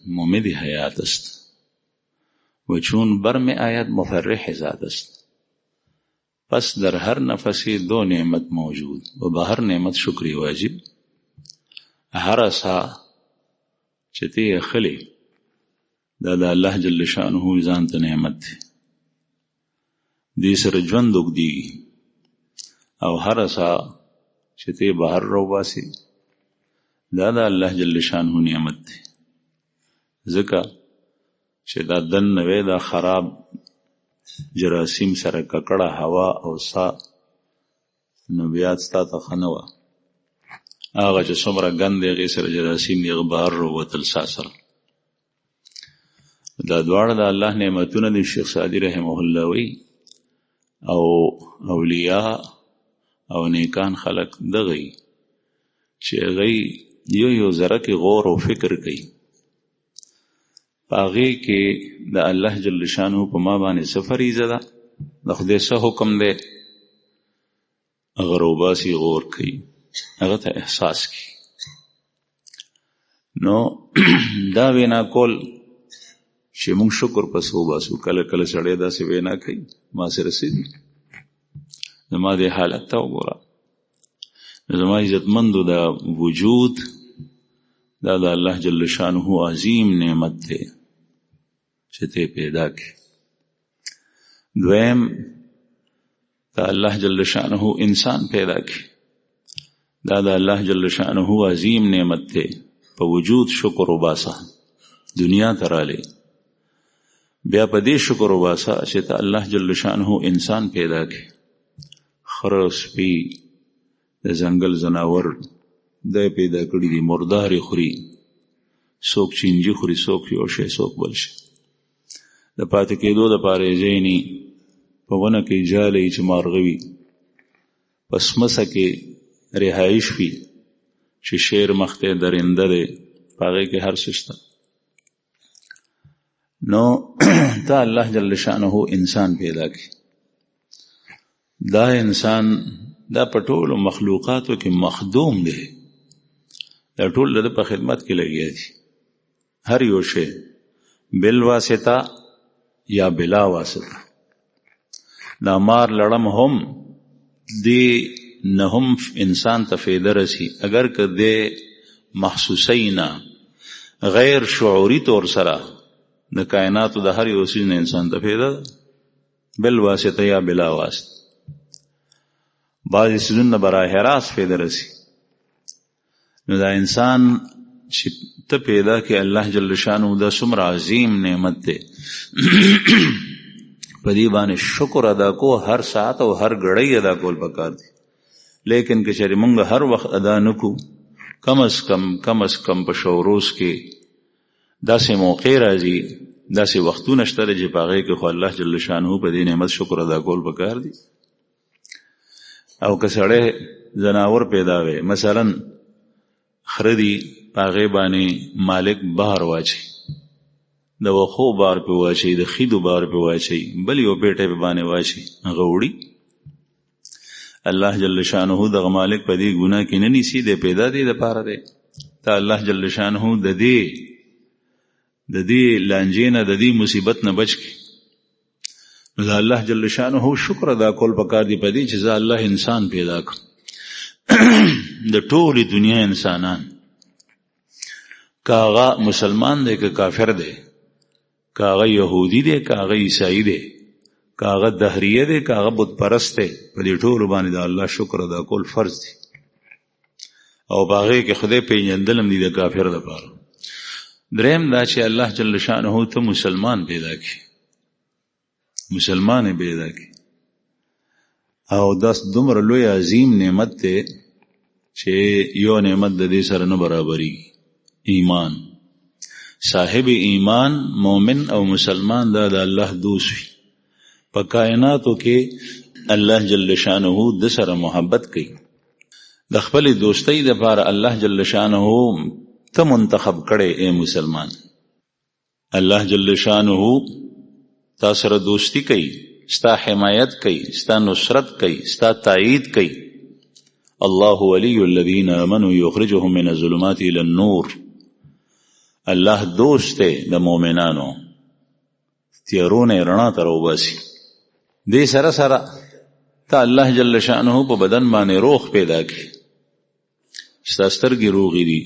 ممد حیات است و چون برم آید مفرح ذات است. پس در هر نفسی دو نعمت موجود و به هر نعمت شکری واجب. هر اسا چتی خلی دا د الله جل شانه ځان ته نعمت دی، دې سره ژوند اوږدېږي. او هر اسا چتی بهر روباسي دا د الله جل شانه نعمت دی. ځکه چې دا دن نوی دا خراب جراثیم سره ککړه هوا او سا نو بیا ستا ته ښه نه وه. هغه چې څومره ګند دی هغې سره جراثیم دی هغه بهر راووتل سا سره. دا دواړه د الله نعمتونه دي. شیخ سعدي رحمه الله وی او اولیاء او نیکان خلق دغی چې هغوی یو ذره کې غور او فکر کوي، په هغې کې د الله جل شانه په ما باندې څه فریضه ده، د خدای څه حکم دی، هغه روباسي غور کوي، هغه ته احساس کوي. نو دا وینا کول چې موږ شکر پس وباسو. کله کله سړی داسې وینا کوي ما سره څه دي، زما دې حالت ته وګوره. زما عزتمندو دا وجود دا د الله جل شانه عظیم نعمت دی چې ته پیدا کړې. دویم دا الله جل شانه انسان پیدا کړي، دا د الله جل شانه عظیم نعمت دی. په وجود شکر وباسه، دنیا ته رالی بیا په دې شکر وباسه چې ته الله جل شانه انسان پیدا کړي. خره سپي د ځنګل ځناور دی پیدا کړي دي، مردارې خوري، څوک چینجي خوري، څوک یو شی څوک بل شی. د پاتې کېدو دپاره یې ځای نی، په ونه کې جالی چې مارغه وي، په سمڅه کې رهایش وي چې شیر مخته درنده دی، په هغې کې هر څه شته. نو تا الله جل شانه انسان پیدا کړي. دا انسان دا په ټولو مخلوقاتو کې مخدوم دی، دا ټول د په خدمت کې لګیا دي. هر یو شی بل واسطه یا بلا واسطه. دا مار لړم هم دی نه هم انسان ته فایده رسی اگر که دی محسوسی نه غیر شعوری طور سره د کائناتو د هر یو څیز نه انسان ته فایده ده، بل واسطه یا بلا واسطه. بعضې څیزونه براه راست فایده رسی. نو دا انسان چې ته پیدا کې الله جل شانه دا څومره عظیم نعمت دی. په دې باندې شکر ادا کو، هر ساعت او هر غړی ادا کول پکار دي. لیکن که چېرې مونږ هر وخت ادا نکو، کم از کم په شوروز کې داسې موقع راځي، داسې وختونه شته چې په هغې کې خو الله جل شانه په دې نعمت شکر ادا کول پکار دي. او که سړی ځناور پیدا وي، مثلا خره دي، په هغې باندې مالک بار واچي، د وښو بار پې واچي، د خیدو بار پې واچي، بل یو پیټی پې باندې واچي، هغه وړي. الله جل شانه دغه مالک په دې ګناه کې نه نیسي، دی پیدا دی دپاره دی. ته الله جل شانه د دې لانجې نه، د دې مصیبت نه بچ کړي. نو د الله جل شانه شکر ادا کول پکار دی په دې چې زه الله انسان پیدا کړم. د ټولې دنیا انسانان، که هغه مسلمان دی که کافر دی، که هغه یهودی دی که هغه عیسائی دی، که هغه دهریه دی که هغه بت پرست دی، په دې ټولو باندې د الله شکر ادا کول فرض دی. او په هغې کې خدای پېژندل هم دي د کافر دپاره. دریم دا چې الله جل شانه ته مسلمان پیدا کړي، مسلمان پیدا کړي. او داس دومره لوی عظیم نعمت دی چې یو نعمت د دې سره نه برابرېږي. ایمان. صاحب ایمان مومن او مسلمان دا د الله دوست وي. په کائناتو کې الله جل شانه د سره محبت کوي. د خپل دوستۍ دپاره الله جل شانه ته منتخب کړی اے مسلمان. الله جل شانه تا سره دوستی کوي، ستا حمایت کوي، ستا نصرت کوي، ستا تایید کوي. الله ولی الذین آمنوا یخرجهم من الظلمات الى النور. الله دوست دی د مؤمنانو، تیارونه رڼا ته راوباسي. دې سره سره ته الله جل شانه په بدن باندې روغ پیدا کړي، ستا سترګې روغې دي،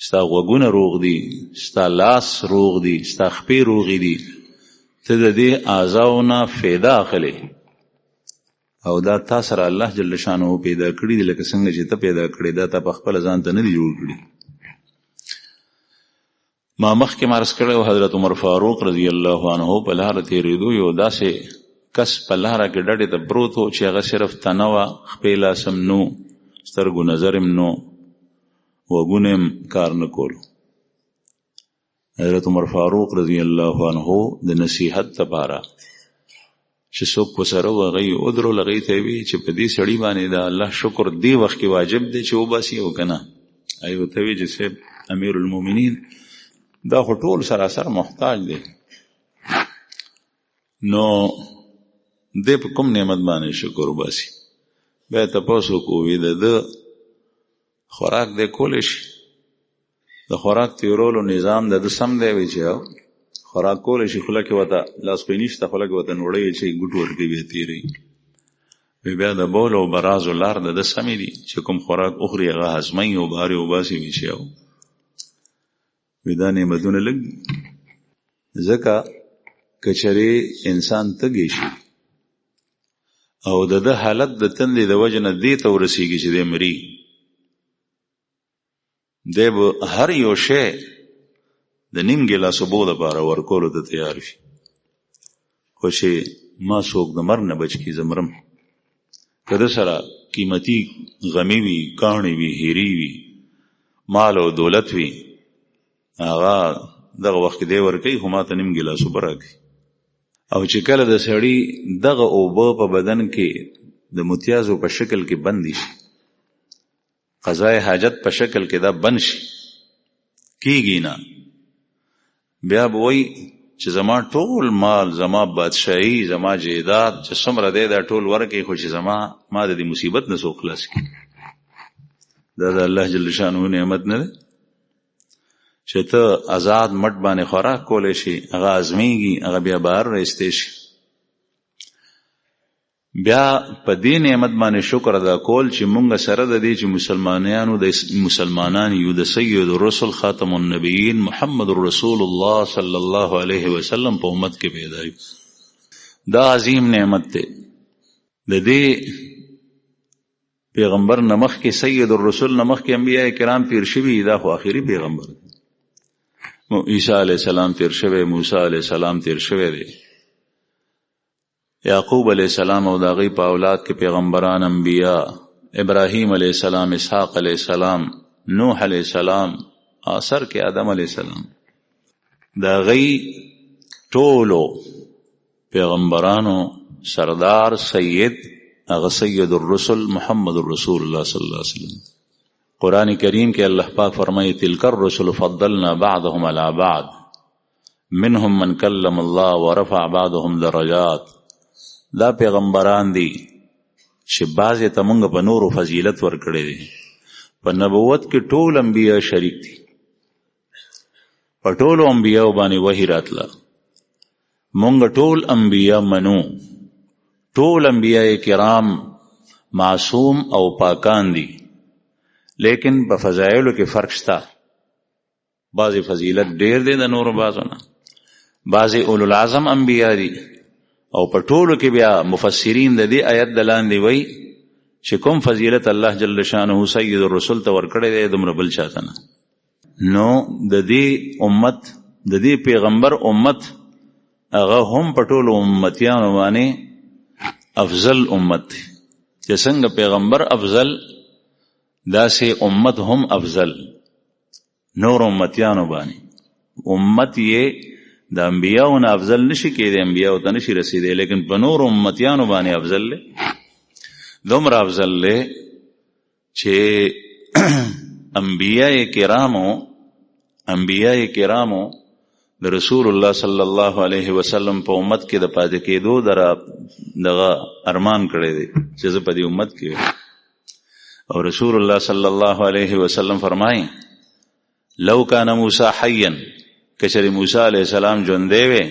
ستا غوږونه روغ دي، ستا لاس روغ دي، ستا خپې روغې دي، ته د دې اعضاؤونه فایده اخلې او دا تا سره الله جل شانه پیدا کړي دي لکه څنګه چې ته پیدا کړي، دا ته په خپله ځان ته نه دي جوړ کړي. ما مخکې عرض کړی و حضرت عمر فاروق رضی الله عنه په لاره تېرېدو یو داسې کس په لاره کې ډډې ته پروت و چې هغه صرف تنه وه، خپې لاسم نو، سترګو نظر هم نو، وګونه هم کار نه کولو. حضرت عمر فاروق رضی الله عنه د نصیحت لپاره چې څوک ورسره و هغه یې ودرول، هغې ته یې وي چې په دې سړي باندې د الله شکر دې وخت کې واجب دی چې وباسي او که نه. هغې ورته وي چې صاحب امیر المؤمنین دا خو ټول سراسر محتاج دی، نو دې په کوم نعمت باندې شکر وباسي. بیا یې تپوس وکړو، د ده خوراک دی کولی شي، د خوراک تیرولو نظام د ده سم دی، وی چې خوراک کولی شي، خوله کې ورته لاسپۍ نشته، خوله کې ورته نوړی چې ګوټ ورکوي بیا تېروي. بیا د بول او برازو لار د ده سمې دي چې کوم خوراک اخري هغه هضموي او بهر یې وباسي وي چې وی دا نعمتونه لږ دي. ځکه که چېرې انسان تږی شي او د ده حالت د تندې د وجې نه دې ته ورسېږي چې دی مري، دی به هر یو شی د نیم ګیلاس اوبو دپاره ورکولو ته تیار شي، خو چې ما څوک د مرګ نه بچ کړي زه مرم. که ده سره قیمتي غمي وي، کاڼې وي، هیري وي، مال او دولت وي، هغه دغه وخت کې دی ورکوي، خو ما ته نیم ګیلاس اوبه راکوي. او چې کله د سړي دغه اوبه په بدن کې د متیازو په شکل کې بندي شي، قضای حاجت په شکل کې دا بند شي، کیږي نه، بیا به وایي چې زما ټول مال، زما بادشاهي، زما جیداد چې څومره دی دا ټول ورکړي، خو چې ما د دې مصیبت نه څوک خلاص کړي. دا د الله جل شانه نعمت نه دی چې ته آزاد مټ باندې خوراک کولی شي، هغه ازمیږي، هغه بیا بهر رایستی شي. بیا په دې نعمت باندې شکر ادا کول چې مونږ سره د دې چې مسلمانان یو د سید الرسل خاتم النبیین محمد رسول الله صلی الله علیه وسلم په امت کې پیدا یو، دا عظیم نعمت دی. د دې پیغمبر نمخ کې سید الرسل نمخ کې انبیاء کرام تیر شوي، دا خو آخري پیغمبر دی. عیسی علیہ السلام تیر شوی، موسی علیہ السلام تیر شوی دی، یعقوب علیہ السلام او دا غي په اولاد کې پیغمبران انبیاء، ابراهیم علیہ السلام، اسحاق علیہ السلام، نوح علیہ السلام، آخر کې آدم علیہ السلام، دا غي ټولو پیغمبرانو سردار سید هغه سید الرسل محمد رسول الله صلی الله علیه وسلم. قرآن کریم کې الله پاک فرمایي تلک الرسل فضلنا بعضهم على بعض منهم من کلم الله ورفع بعضهم درجات. دا پیغمبران دي چې بعضې ته مونږ په نورو فضیلت ورکړی دی. په نبوت کې ټول انبیاء شریک دي، په ټولو انبیاء باندې وحی راتله، مونږ ټول انبیاء منو، ټول انبیاء کرام معصوم او پاکان دي، لیکن په فضایلو کې فرق شته. بعضې فضیلت ډیر دی د نورو بعضو نه، بعضې اولو العظم انبیاء دي، او په ټولو کې بیا مفسرین د دې آیت د لاندې وایي چې کوم فضیلت الله جل شانه سید الرسل ته ورکړی دی دومره بل چاته نه. نو د دې امت، د دې پیغمبر امت هغه هم په ټولو امتیانو باندې افضل امت دی. چې څنګه پیغمبر افضل، داسې امت هم افضل نور امتیانو باندې. امت یې د انبیاءو نه افضل نشي کېدی، انبیاءو ته نشي رسیدی، لیکن په نور امتیانو باندې افضل دی. دومره افضل دی چې انبیاء کرامو د رسول الله صلی الله علیه وسلم په امت کې د پاتې کېدو دغه ارمان کړی دی چې زه په دې امت کې. او رسول الله صلی الله علیه وسلم فرمایي لو کان موسی حیا کچری موسی علیہ السلام ژوندی وی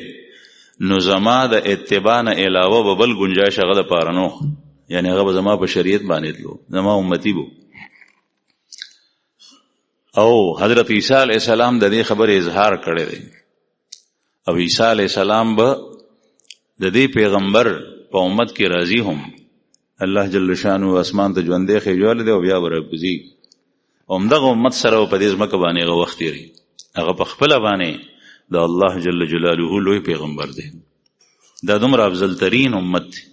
نو زما د اتباع نه علاوه به بل گنجائش هغه د پاره نو، یعنی هغه به زما په شریعت باندې تلو، زما امتی بو. او حضرت عیسی علیہ السلام د دې خبر اظهار کړی دی، او عیسی علیہ السلام به د دې پیغمبر په امت کې راضی هم، الله جل شانو اسمان ته ژوندې خېجول دی او بیا ورپوزي همدغه امت سره په دې ځمکه باندې هغه وخت لري، هغه په خپل باندې د الله جل جلاله لوی پیغمبر دی، دا دومره افضل ترین امت دی.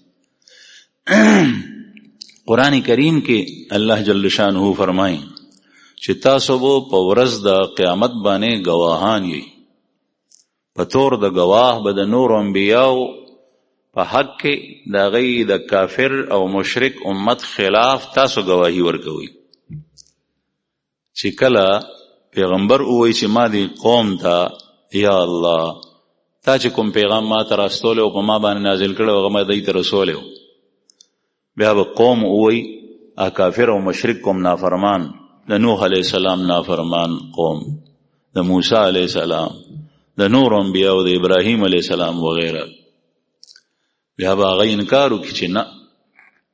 قرآن کریم کې الله جل شانه فرمایي چې تاسو به په ورځ د قیامت باندې گواهان یئ، په تور د گواه به د نور انبیاو په حق کې د غي د کافر او مشرک امت خلاف تاسو گواهی ورکوي. چې کله پیغمبر وایي چې ما دی قوم ته یا الله تا چې کوم پیغام ما ته راستولی او په ما باندې نازل کړی هغه ما دی ته رسولی و، بیا به قوم وایي کافر او مشرک کوم نافرمان، د نوح علیه السلام نافرمان قوم، د موسی علیه السلام، د نور انبیاء او د ابراهیم علیه السلام وغیره، بیا به هغه انکار وکړي چې نه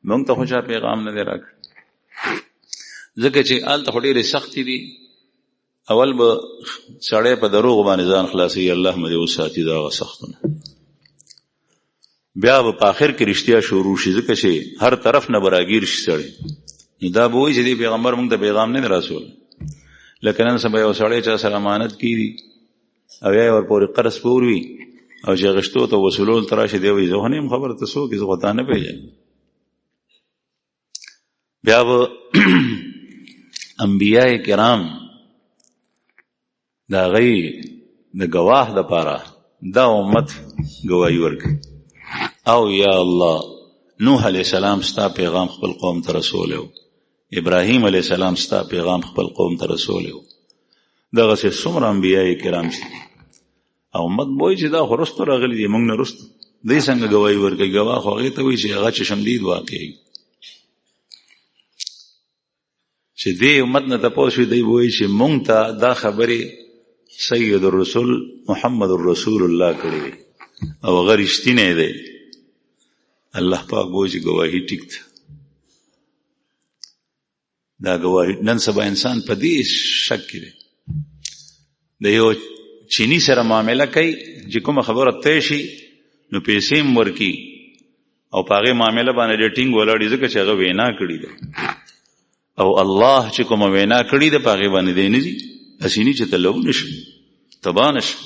موږ ته خو چا پیغام نه دی راکړی. ځکه چې هلته خو ډېرې سختې دي، اول به سړی په دروغ باندې ځان خلاصوي، الله مې دې وساتي د هغه سختونه، بیا به په آخر کې رښتیا شروع شي، ځکه چې هر طرف نه به راګیر شي سړی، نو دا به وایي چې دې پیغمبر موږ ته پیغام نه دی رسول. لکه نن سبا یو سړی چا سره امانت کېږي او یا یې ورپورې قرض پور وي او چې غشتو ته وصولول ته راشي، دی وایي زه خو نه یم خبر ته څوک یې، زه خو تا نه پېژنم. بیا به انبیاء کرام د هغې د ګواه دپاره دا امت ګواهي ورکوي، او یا الله نوح علیه السلام ستا پیغام خپل قوم ته رسولی و، ابراهیم علیه السلام ستا پیغام خپل قوم ته رسولی و، دغسې څومره انبیاء کرام چې او امت بوي چې دا خو رستو راغلي دي، موږ نه رستو، دوی څنګه ګواهي ورکوي؟ ګواه خو هغې ته وایي چې هغه چشمدید واقع چې دې امت نه تپوس وي، دوی وایي چې موږ ته دا خبرې سید الرسول محمد رسول الله کړی دی او هغه رښتینی دی. الله پاک وایي چې ګواهي ټیک ده. دا ګواهي نن سبا انسان په دې شک کې دی، د یو چینی سره معامله کوي چې کومه خبره طی شي نو پیسې هم ورکي او په هغې معامله باندې ډېر ټینګ ولاړي، ځکه چې هغه وینا کړې ده، او الله چې کومه وینا کړې ده په هغې باندې دی نه ځي، هسې نه چې ته لو نه شي، تباه نه شي،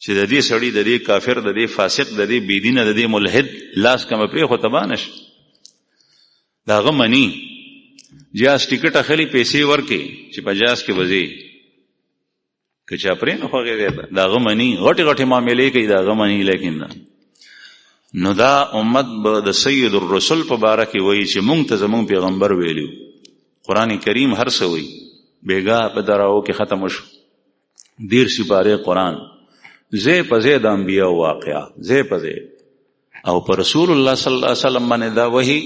چې د دې سړي د دې کافر د دې فاسق د دې بېدینه د دې ملحد لاس کمه پرېښو تباه نه شي. د هغه مني جهاز ټکټ اخلي، پیسې ورکړي چې په جهاز کې به ځې، که چا پرې نه خوښې دی د هغه مني، غټې غټې معاملې کوي د هغه مني، لیکن نه. نو دا امت به د سید الرسول په باره کې وایي چې موږ ته زموږ پیغمبر ویلي، قرآن کریم هر څه وایي، بیګا په دراو کې ختم شو 10 سپارې قرآن، ځای په ځای د انبیاء واقعه، ځای په ځای، او پر رسول الله صلی الله علیه وسلم باندې دا وحی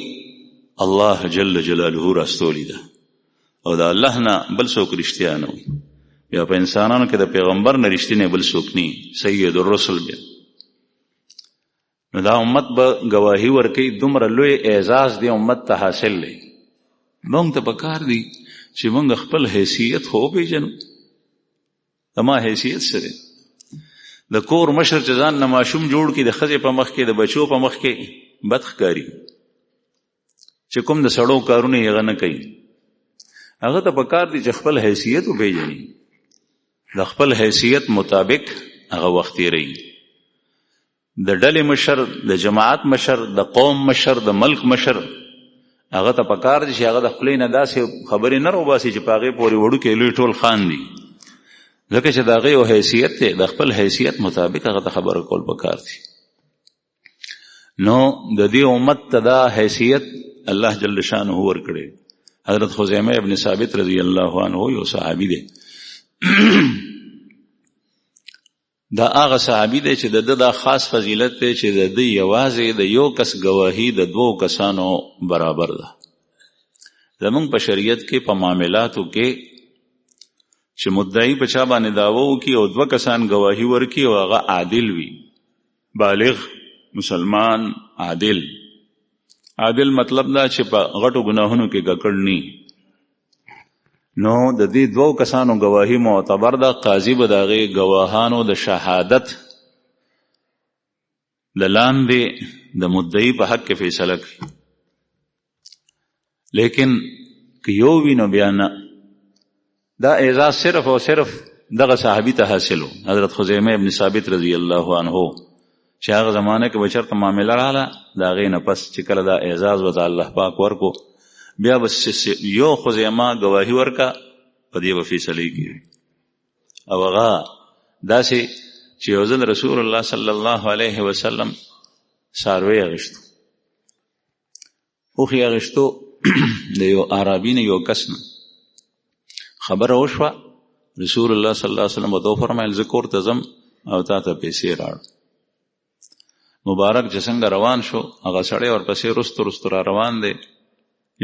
الله جل جلاله راستولی ده، او دا الله نه بل څوک رښتیا نه وي. بیا په انسانانو کې د پیغمبر نه رښتینی بل څوک نه، سید الرسل بیا. نو دا امت به ګواهي ورکوي، دومره لوی اعزاز دی امت ته حاصل دی. موږ ته پکار دی چې موږ خپل حیثیت خو وپېژنو، زما حیثیت څه دی. د کور مشر چې ځان نه ماشوم جوړ کړي، د ښځې په مخ کې د بچو په مخ کې بد ښکاري، چې کوم د سړو کارونه یې هغه نه کوي. هغه ته پکار دی چې خپل حیثیت وپېژني، د خپل حیثیت مطابق هغه وخت تېروي. د ډلې مشر، د جماعت مشر، د قوم مشر، د ملک مشر، هغه ته پکار دی چې هغه د خپلې نه داسې خبرې نه روباسي چې په هغې پورې وړوکې لوی ټول خان دي، ځکه چې د هغې یو حیثیت دی، د خپل حیثیت مطابق هغه ته خبره کول پکار دي. نو د دې امت ته دا حیثیت الله جل شانه ورکړی. حضرت خزیمه ابن ثابت رضی الله عنه یو صحابي دی، دا هغه صحابي دی چې د دا خاص فضیلت دی چې د دې یوازې د یو کس گواهی د 2 کسانو برابر ده. زمونږ په شریعت کې په معاملاتو کې چې مدعی په چا باندې دعوه وکړي او 2 کسان گواهی ورکړي او هغه عادل وي، بالغ مسلمان عادل. عادل مطلب دا چې په غټو گناهونو کې ګکړ نه، نو د دې 2 کسانو گواهی معتبر ده. قاضي به د هغې گواهانو د شهادت لاندې د مدعی په حق کې فیصله کوي. لیکن که یو وي نو بیا نه. دا اعزاز صرف او صرف دغه صحابي ته حاصلو، حضرت خزیمه ابن ثابت رضی الله عنه، چې هغه زمانه کې بچرته معامله رااله د هغې نه پس چې کله دا اعزاز ورته الله پاک ورکو، بیا بس یو خزیمه گواهی ورکا په دې به فیصلې کېږي. او هغه داسې چې یو ځل رسول الله صلی الله علیه وسلم څاروی اغشتو، اوښې اغشتو، د یو عربي نه یو کس نه خبره وشوه. رسول الله صلی الله علیه وسلم ورته وفرمایل زه کور ته ځم او تا ته پیسې راوړم. مبارک چې څنګه روان شو، هغه سړی ورپسې رستو رستو را روان دی.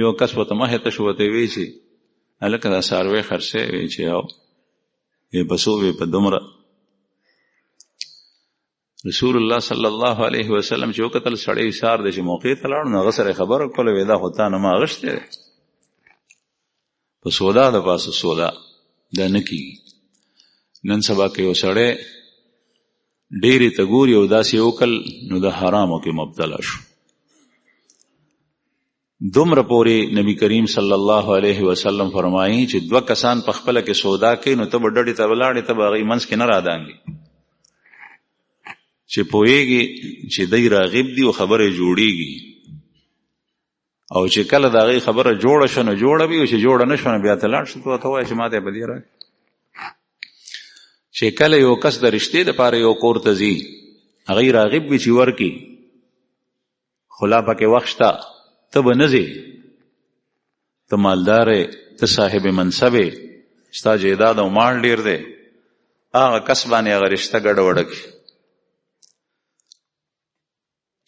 یو کس ورته مخې ته شو، ورته وی چې هلکه دا څاروی خرڅ شوی؟ وی چې او وی په څو؟ وی په دومره. رسول الله صلی الله علیه وسلم چې وکتل سړی ایثار دی چې موقع ته لاړ، نو هغه سره خبره کوله، وی دا خو تا نه ما اغشتی دی، په سودا د پاسه سودا دا نه کېږي. نن سبا که یو سړی ډېرې ته ګوري او داسې وکړ نو د حرامو کې مبتلا شو. دومره پورې نبی کریم صلی الله علیه وسلم فرمایي چې 2 کسان په خپله کې سودا کوي نو ته به ډډې ته ولاړې، ته به هغې منځ کې نه رادانګې، چې پوهېږي چې دی راغب دي او خبره جوړېږي. او چې کله د هغې خبره جوړه شو نو جوړه وي، او چې جوړه نه شو نو بیا ته لاړ شو، ته ورته وایه چې ما ته یې په دې راکړه. چې کله یو کس د رشتې دپاره یو کور ته ځي، هغې راغب وي چې ورکړي، خو لا پکې وخت شته، ته به نه ځې، ته مالدار یې، ته صاحب منصب یې، ستا جیداد او مال ډېر دی، هغه کس باندې هغه رشته ګډوډه کړي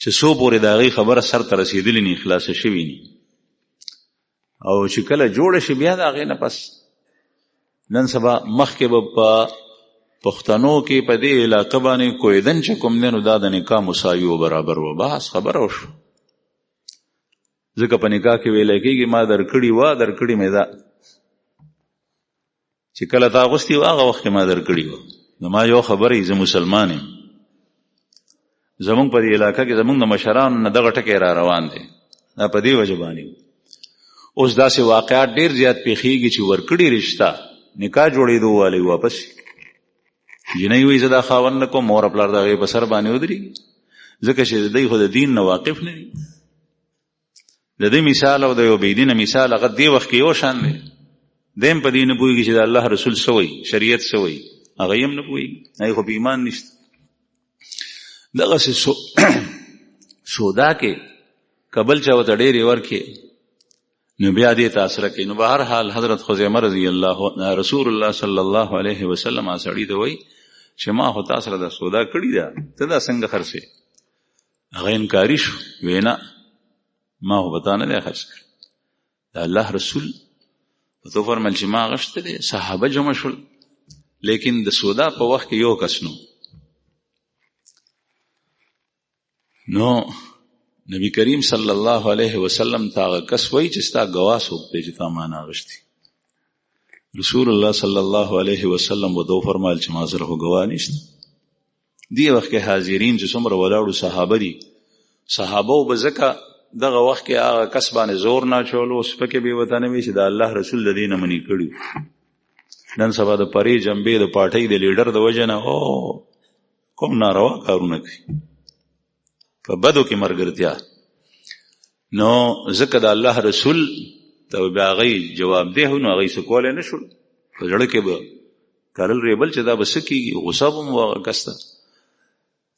چې څو پورې د هغې خبره سر ته رسېدلې نه، خلاصه شوي نه. او چې کله جوړه شي بیا د هغې نه پس نن سبا مخکې به په پښتنو کې په دې علاقه باندې کویدن چې کوم دی نو دا د نکاح مساوي و برابر و، بحث خبره وشو. ځکه په نکاح کې ویلی کېږي ما درکړي وه، درکړي مې ده، چې کله تا اغوستي وه هغه وخت کې ما درکړي وه. نو ما یو خبره زه مسلمان یم، زمونږ په دې علاقه کې زمونږ د مشرانو نه دغه ټکی را روان دی، دا په دې وجه باندې. اوس داسې واقعات ډېر زیات پیښېږي چې ورکړي رشته نکاح جوړېدو والی واپس جنۍ وایي زه دا خاوند نه کوم، مور پلار د هغې په سر باندې ودرېږي، ځکه چې دی خو د دین نه واقف نه دي. د دې مثال او د یو بېدینه مثال هغه دې وخت کې یو شان دی، دی هم په دې نه پوهېږي چې د الله رسول څه وایي، شریعت څه وایي، هغه هم نه پوهېږي، هغې خو په ایمان نشته. دغسې سودا کې کبل چا ورته ډېرې ورکړې نو بیا دې ته اثره کوي. نو به هر حال حضرت خزیمه رضی الله رسول الله صلی الله علیه وسلم سړي ته وایي چې ما خو تا سره دا سودا کړې ده، ته دا څنګه خرڅې؟ هغه انکاري شو، ویې نه ما خو به تا نه دی خرڅ کړی. د الله رسول ورته وفرمیل چې ما غشته دی، صحابه جمع شول، لیکن د سودا په وخت کې یو کس نو نبی کریم صلی الله علیه وسلم ته هغه کس وایي چې ستا ګواه څوک دی چې تا ما نه اغوښتي؟ رسول الله صلی الله علیه وسلم ورته وفرمایل چې ما سره خو ګواه نشته. دې وخت کې حاضرین چې څومره ولاړو صحابه دي، صحابه به ځکه دغه وخت کې هغه کس باندې زور نه اچولو، سپکې بې وطنه وي چې د الله رسول د دې نه منې کړي. نن سبا د پرې جنبې د پارټۍ د لیډر د وجه نه کوم ناروا کارونه کوي، په بدو کې مرګرتیا. نو ځکه د الله رسول ته بیا هغوی جواب دی نو هغوی څه کولی نه شول، په زړه کې به کرل ریبل چې دا به څه کېږي، غصه به مو هغه کس ته.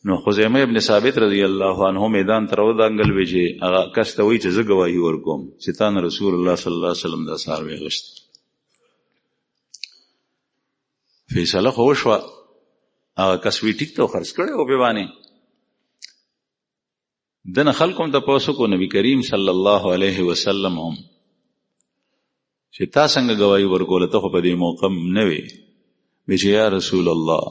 نو خزیمه ابن ثابت رضی الله عنه میدان ته راودانګل وی چې هغه کس ته وایي چې زه ګواهي ورکوم چې تا نه رسول الله صلی الله علیه وسلم دا څاروی اغوښتی. فیصله خو وشوه، هغه کس وی ټیک ته خرڅ کړی او بې باندې دنه خلکو هم تپوس وکړو. نبی کریم صلی الله علیه وسلم هم چې تا څنګه گواہی ورکوله، ته خو په دې موقع نه وې. وی چې یا رسول الله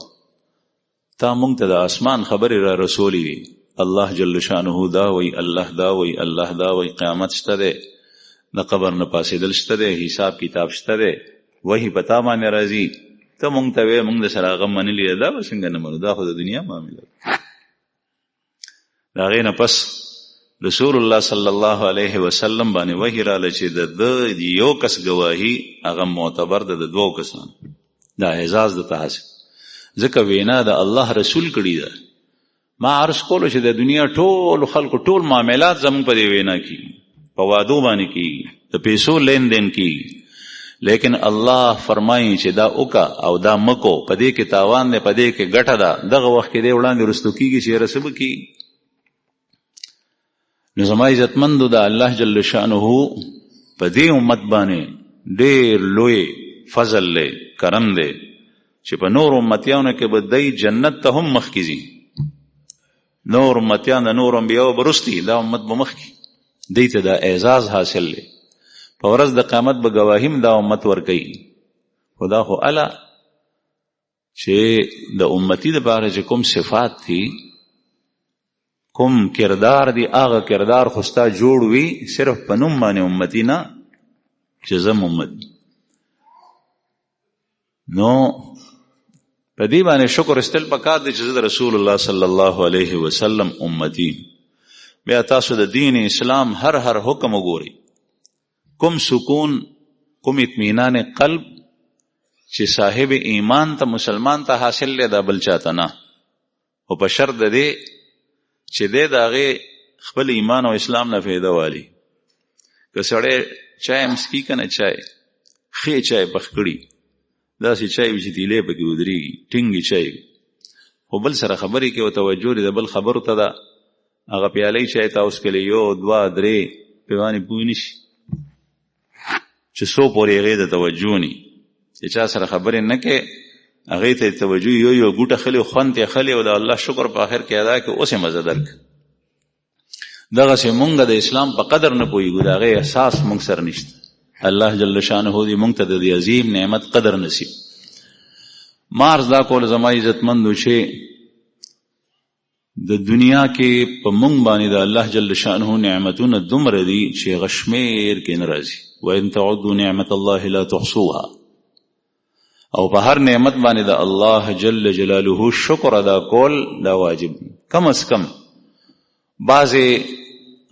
تا مونږ ته د اسمان خبرې را رسولې دي، الله جل شانه دا وی، الله دا وی، الله دا وی، قیامت شته دی، د قبر نه پاسېدل شته دی، حساب کتاب شته دی، وحی پتا باندې راځي، ته مونږ ته وې مونږ د سره هغه منلي دا به څنګه نه منو، دا خو د دنیا معامله. د هغې نه پس رسول الله صلی الله علیه وسلم باندې وحی راله چې د یو کس گواهی هغه معتبر ده د دوو کسانو، دا اعزاز د تحصیل. ځکه وینا د الله رسول کړي ده. ما عرض کولو چې د دنیا ټول خلکو ټول معاملات زموږ په دې وینا کېږي، په وعدو باندې کېږي، د پیسو لین دین کېږي، لیکن الله فرمایي چې دا وکا او دا مکو، په دې کې تاوان دی، په دې کې ګټه ده، دغه وخت کې دې وړاندې رستو کېږي چې رسب کېږي. نو زما عزتمندو د الله جل شانه په دې امت باندې ډېر لوی فضل دی، کرم دی چې په نور امتیانو کې به دی جنت ته هم مخکې ځي. نور امتیان د نور انبیاو برستی، دا امت به مخکې، دی ته دا اعزاز حاصل دی. په ورځ د قیامت به گواهیم دا امت ورکوي. خدا خو الا چې د امتی دپاره چې کوم صفات دي، کوم کردار دی، هغه کردار خو ستا جوړ وي صرف په نوم باندې امتی نه چې زم امت. نو په دې باندې شکر استل پکار دی چې زه د رسول الله صلی الله علیه وسلم امتی. بیا تاسو د دین اسلام هر حکم وګورئ، کوم سکون، کوم اطمینان قلب چې صاحب ایمان ته مسلمان ته حاصل دی، دا بل چاته نه. او په شرط د دې چې دی د هغې خپل ایمان او اسلام نه فایده والی. که سړی چای هم څښي که نه چای، ښې چای پخ کړي، داسې چای وي چې تیلی پکې ودرېږي، ټینګې چای وي، خو بل سره خبرې کې او توجه د بل خبرو ته ده. هغه پیالۍ چای ته اوس کلی یو دوه درې پیوانې پوه نه شي چې څو پورې هغې د توجه ني، چې چا سره خبرې نه کوې هغې ته توجه یو ګوټه خلي، خوند ته خلي، او د الله شکر په آخر کې ادا کړي، اوس یې مزه درک. دغسې مونږ د اسلام په قدر نه پوهېږو، د هغې احساس مونږ سره نشته. الله جل شانه دې مونږ ته د دې عظیم نعمت قدر نصیب. ما عرض دا کول زما عزتمندو چې د دنیا کې په مونږ باندې د الله جل شانه نعمتونه دومره دي چې غشمیر کې نه راځي. وَإِن تَعُدُّوا نِعْمَةَ اللَّهِ لَا تُحْصُوهَا. او په هر نعمت باندې د الله جل جلاله شکر ادا کول دا واجب دی. کم از کم بعضې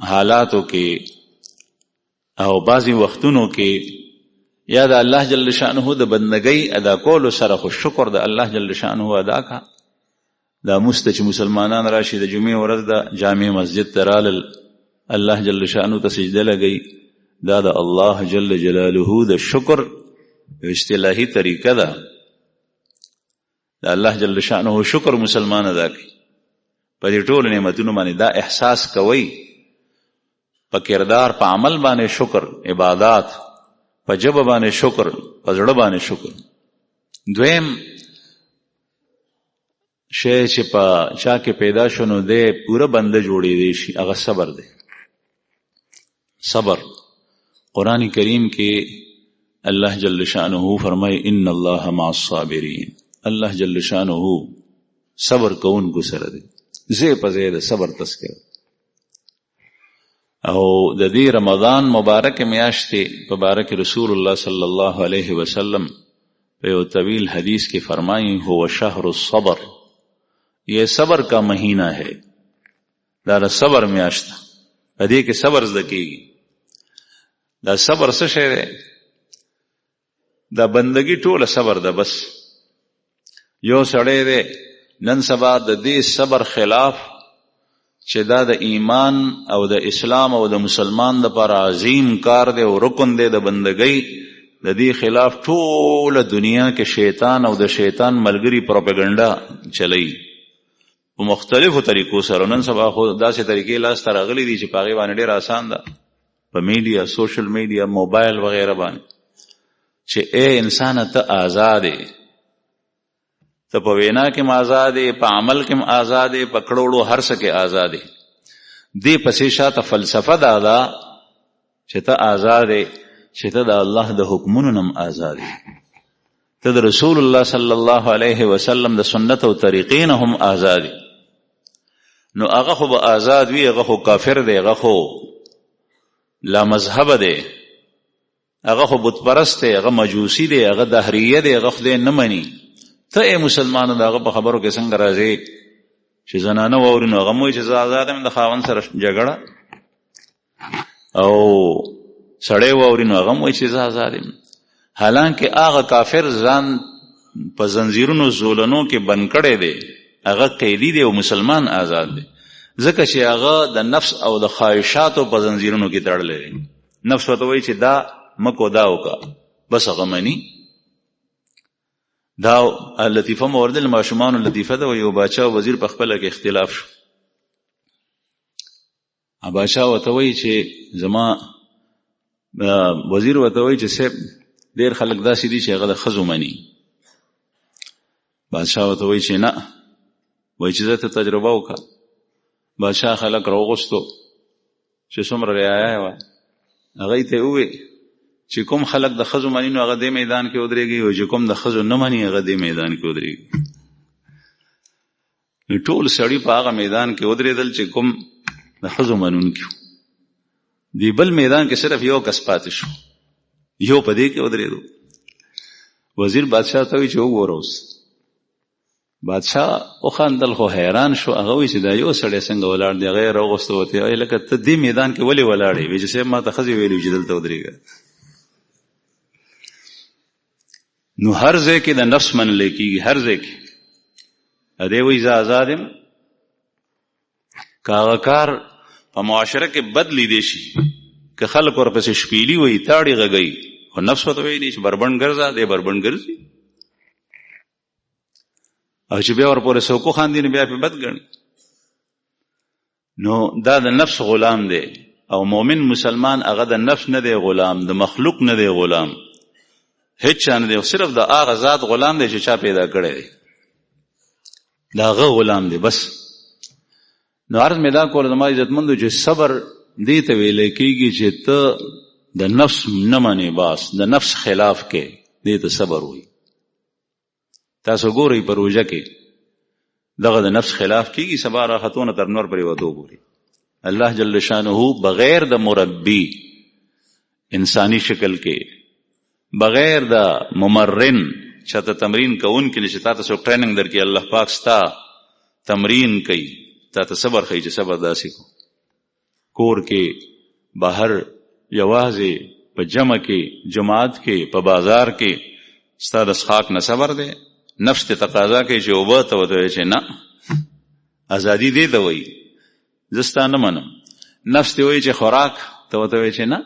حالاتو کې او بعضې وختونو کې یا د الله جل شانه د بندګۍ ادا کولو سره خو شکر د الله جل شانه ادا کا. دا مسته چې مسلمانان راشي د جمعې ورځ د جامع مسجد ته رالل، الله جل شانه ته سجده لګوي، دا د الله جل جلاله د شکر اصطلاحي طریقه ده. د الله جل شانه شکر مسلمان ادا کوي. په دې ټولو نعمتونو باندې دا احساس کوي، په کردار په عمل باندې شکر، عبادات په ژبه باندې شکر، په زړه باندې شکر. دویم شی چې په چا کې پیدا شو نو دی پوره بنده جوړېدی شي، هغه صبر دی. صبر قرآن کریم کې الله جل شانه فرمای ان الله مع الصابرین. الله جل شانه صبر کوونکو سره دی. زی په زی د صبر تذکره. او د دې رمضان مبارک میاشتې په باره کې رسول الله صلی الله علیه وسلم په یو طویل حدیث کې فرمایي هو شهر الصبر، یہ صبر کا مہینہ ہے. دا صبر میاشت، په دې کې صبر زده کېږي. دا صبر څه شی دی؟ دا بندگی ټوله صبر ده. بس یو سړی دی نن سبا د دې صبر خلاف چې دا د ایمان او د اسلام او د مسلمان لپاره عظیم کار دی او رکن دی د بندګۍ، د دې خلاف ټوله دنیا کې شیطان او د شیطان ملګری پروپاګاندا چلی په مختلفو طریقو سره. نن سبا خو داسې طریقې لاس ته راغلي دي چې په هغې باندې ډېر آسان ده، په میډیا، سوشل میډیا، موبایل وغیره باندې، چې اے انسان ته آزاد یې، ته په وینا کې آزاد یې، په عمل کې آزاد یې، په کړوړو هر څه کې آزاد یې. دې پسې شاته فلسفه دا ده چې ته آزاد یې چې ته د الله د حکمونو نم آزاد ته د رسول الله صلی الله علیه وسلم د سنت او طریقې نه هم آزاد نو هغه خو به آزاد وي هغه خو کافر دی هغه خو لا مذهب دی هغه خو بت پرست دی هغه مجوسی دی هغه دهریه دی هغه خدای نه مني ته مسلمانانو دغه په خبرو کې څنګه راځي چې زنانه واوري نو هغه موي چې زه آزاد یم د خاوند سره جګړه او سړی واوري نو هغه موي چې زه آزاد یم حالانکه هغه کافر ځان په زنجیرونو زولنو کې بند کړی دی هغه قیدی دی او مسلمان آزاد دی ځکه چې هغه د نفس او د خواهشاتو په زنجیرونو کې تړلی دی نفس ورته وایي چې دا مکو دا وکړه بس هغه مني دا لطیفه مورد الماشومان لطیفه ده و یو باچا و وزیر په خپل کې اختلاف شو باچا ورته وایي چې زما وزیر ورته وایي چې صاحب ډېر خلک داسې دي چې هغه د ښځو مني بادشاه ورته وایي چې نه وایي چې زه ته تجربه وکړه بادشاه خلک راوغوستو چې څومره رعایا یې وه هغوی ته یې وویل چې کوم خلک د ښځو مني نو هغه دې میدان کې ودرېږي او چې کوم د ښځو نه مني هغه دې میدان کې ودرېږي نو ټول سړي په هغه میدان کې ودرېدل چې کوم د ښځو منونکي وو دی بل میدان کې صرف یو کس پاتې شو یو په دې کې ودرېدو وزیر بادشاه ته وایي چې وګوره اوس بادشاه وخندل خو حیران شو هغه وایي چې دا یو سړی څنګه ولاړ دی هغه یې راوغوسته ورته وایي لکه ته دې میدان کې ولې ولاړ یې وایي چې صاحب ما ته ښځې ویلي چې دلته ودرېږه نو هر ځای کې د نفس منلی کېږي هر ځای کې ادې وایي زه آزاد یم که هغه کار په معاشره کې بد لیدی شي که خلک ورپسې شپیلي وایي تاړي غږوي خو نفس ورته ویلي چې بربنډ ګرځه دی بربنډ ګرځي او چې بیا ورپورې څوک وخاندي نو بیا پې بد ګڼي نو دا د نفس غلام دی او مؤمن مسلمان هغه د نفس نه دی غلام د مخلوق نه دی غلام هیڅ چا نه دی صرف د هغه ذات غلام دی چې چا پیدا کړی دی د هغه غلام دی بس نو عرض مې دا کول زما عزتمندو چې صبر دې ته ویلی کېږي چې ته د نفس نه منې باس د نفس خلاف کې دې ته صبر وایي تاسو ګورئ په روژه کې دغه د نفس خلاف کېږي سبا راختونه تر نور پرې ودو ګوري الله جل شانه بغیر د مربی انسانی شکل کې بغیر د ممرن چاته تمرین کوونکي چې تاسو څو ټریننګ درکې الله پاک ستا تمرین کوي تاسو صبر کوي چې صبر داسې کو کور کې بهر یوازې په جمع کې جماعت کې په بازار کې ستا د څښاک نه صبر دی نفس ته تقاضا کوي چې اوبه ته ورته وایي چې نه ازادي دې ته وایي زه ستا نه منم نفس دې وایي چې خوراک ته ورته وایي چې نه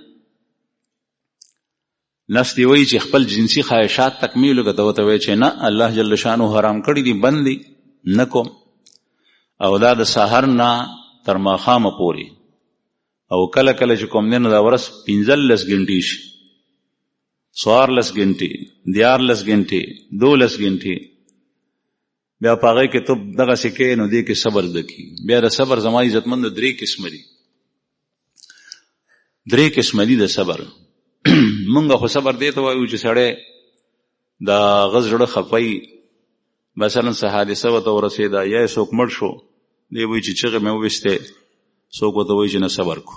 نفس دی وایي چې خپل جنسي خواهشات تکمیل وکړه ته ورته وایي چې نه الله جل شانه حرام کړي دي بند دي نه کوم او دا د سحر نه تر ماښامه پورې او کله کله چې کوم دی نو دا ورځ 15 ګنټې شي 14 ګنټې 14 ګنټې 12 ګنټې بیا په هغې کې ته دغسې کوې نو دې کې صبر زده کېږي بیا د صبر زما عزتمند 3 قسمه دي 3 قسمه دي د صبر مونږ خو صبر دی ته وایو چې سړی د هغه زړه خفی مثلا څه حادثه ورته ورسېده یا یې څوک مړ شو دی وایي چې چغې مې وویستې څوک ورته وایي چې نه صبر کو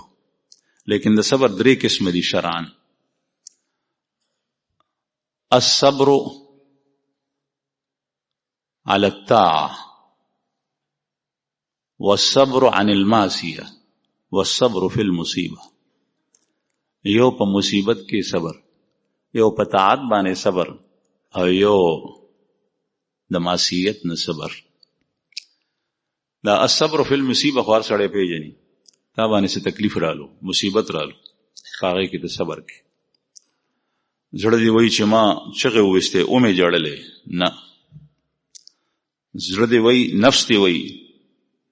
لیکن د صبر 3 قسمه دي شرعاً الصبر على الطاعة والصبر عن المعصية والصبر في المصيبة یو په مصیبت کې صبر یو په طاعت باندې صبر او یو د معصیت نه صبر دا الصبر فی المصیبه خو هر سړی پیژني تا باندې څه تکلیف رالو مصیبت رالو هغې کې د صبر کې زړه دی وایي چې ما چغې وویستې او مې جړلې نه زړه دی وایي نفس دی وایي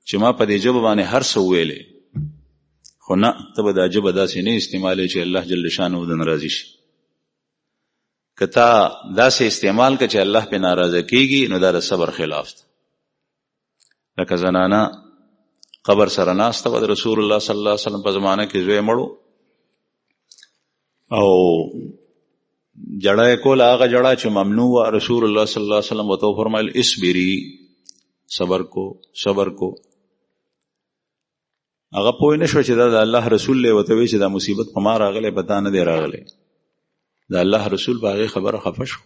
چې ما په دې ژبه باندې هر څه وویلې خو نه ته به دا ژبه داسې نه استعمالوې چې الله جل شانه د ناراضي شي که تا داسې استعمال که چې الله پې ناراضه کېږي نو دا د صبر خلاف ده لکه زنانه قبر سره ناسته وه د رسول الله صلی الله علیه وسلم په زمانه کې زوی مړو او جړه کول هغه جړه چې ممنوع. رسول الله صلی الله علیه وسلم وته فرمایل اصبری، صبر کو صبر کو. هغه پوه نه شو چې دا د الله رسول له وته وی چې دا مصیبت په ما راغله، پتا نه دی راغله. دا الله رسول باغې خبره خفه شو،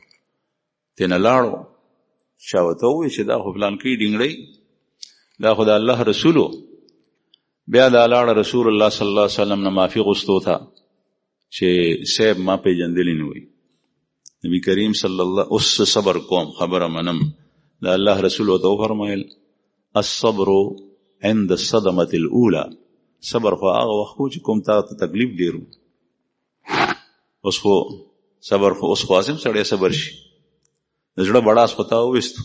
تنه لاړو شاوته وی چې دا خو فلان کې ډینګړی، دا خو د الله رسولو. بیا دا لاړ رسول الله صلی الله علیه وسلم نه معافی غوښتو تا چې سیب ما پیژندلی نه وي. نبی کریم صلی الله اوس صبر کوم، خبره منم. دا الله رسول وته فرمایل الصبر عند الصدمه الاولى، صبر خو هغه وخت چې کوم تا ته تکلیف ډیرو. اوس خو صبر خو اوس خاصم سړی صبر شي، زړه بڑا سپتا وست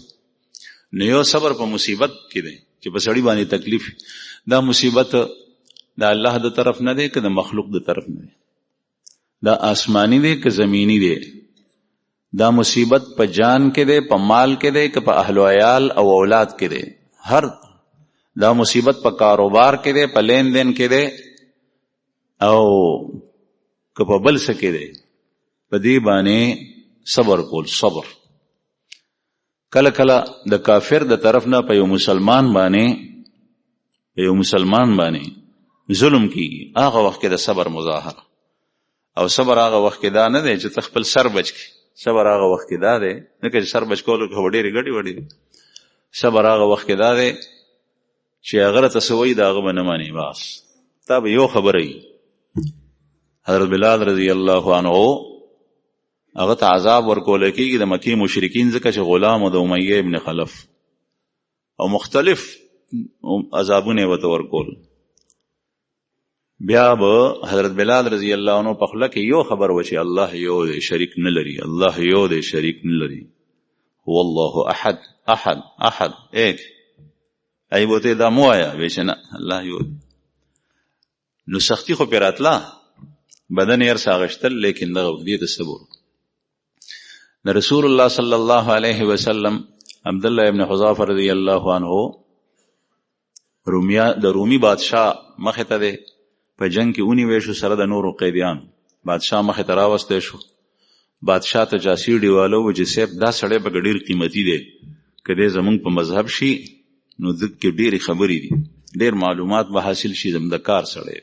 نو یو صبر په مصیبت کې دی چې په سړی باندې تکلیف. دا مصیبت دا الله د طرف نه دی که د مخلوق د طرف نه دی؟ دا آسمانی دی که زمینی دی؟ دا مصیبت په جان کې دی، په مال کې دی، که په اهل و عیال او اولاد کې دی؟ هر دا مصیبت په کاروبار کې دی، په لین دین کې دی، او که په بل څه کې دی؟ په دې باندې صبر کول. صبر کله کله د کافر د طرف نه په یو مسلمان باندې ظلم کیږي، هغه وخت کې د صبر مظاهره. او صبر هغه وخت کې دا نه دی چې ته خپل سر بچ کی، صبر هغه وخت کې دا دی نه چې سر بچ کول خو ډېرې ګډې وډې. صبر هغه وخت کې دا دی چې هغه ته سوي دا هغه نه مانی، بس تا به یو خبره ای. حضرت بلال رضی الله عنه هغه ته عذاب ورکول کېږي د مکی مشرکین ځکه چې غلام د امیه ابن خلف، او مختلف عذابونه وته ورکول. بیا به حضرت بلال رضی الله عنه په خله کې یو خبر و چې الله یو دی، شریک نه لري. الله یو دی، شریک نه لري. هو الله احد احد احد ایک. ای بوته دا مو آیا ویشنه الله یو دی. نو سختی خو پیراتلا بدن یې ساغشتل، لیکن دغه دې ته صبر. رسول الله صلی الله علیه وسلم عبد الله ابن حذافه رضی الله عنه د رومي بادشاہ مخه ته ده په جنگ کې اونې وېشو سره د نورو قیدیان. بادشاہ مخه ته راوسته شو. بادشاہ ته جاسیر دیوالو و چې سیب دا سړی به ډېر قیمتي دی، کله زمونږ په مذهب شي نو دک کې ډېری خبرې دي، ډېر معلومات به حاصل شي، زموږ د کار سړی.